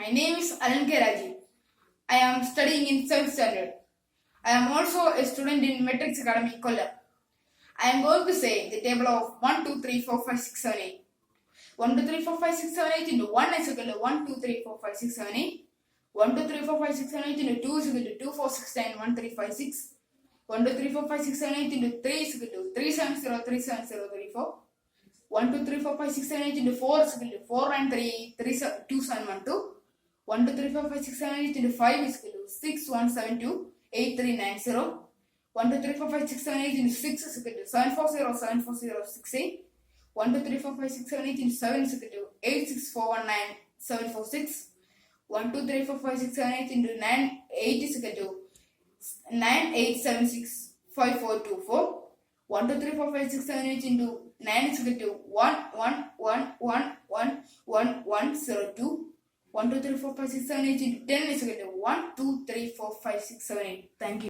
My name is Alen Rajeev. I am studying in 7th standard. I am also a student in Matrix Academy, Kollam. I am going to say the table of 1, 2, 3, 4, 5, 6, 7, 8. 1, 2, 3, 4, 5, 6, 7, 8 into 1 is equal to 1, 2, 3, 4, 5, 6, 7, 8. 1, 2, 3, 4, 5, 6, 7, 8 into 2 is equal to 2, 4, 6, 9, 1, 3, 5, 6. 1, 2, 3, 4, 5, 6, 7, 8 into 3 is equal to 3, 7, 0, 3, 7, 0, 3, 4. 1, 2, 3, 4, 5, 6, 7, 8 into 4 is equal to 4, 9, 3, 3, 2, 7, 1, 2. 1, 2, 3, 4, 5, 6, 7, 8 into 5 is equal to 6, 1, 7, 2, 8, 3, 9, 0. 1, 2, 3, 4, 5, 6, 7, 8 into 6 is equal to 7, 4, 0, 7, 4, 0, 6, 8. 1, 2, 3, 4, 5, 6, 7, 8 into 7 is equal to 8, 6, 4, 1, 9, 7, 4, 6. 1, 2, 3, 4, 5, 6, 7, 8 into 9, 8 is equal to 9, 8, 7, 6, 5, 4, 2, 4. 1, 2, 3, 4, 5, 6, 7, 8 into 9 is equal to 1, 1, 1, 1, 1, 1, 1, 0, 2. 1, 2, 3, 4, 5, 6, 7, 8 into 10 is equal to 1, 2, 3, 4, 5, 6, 7, 8. Thank you.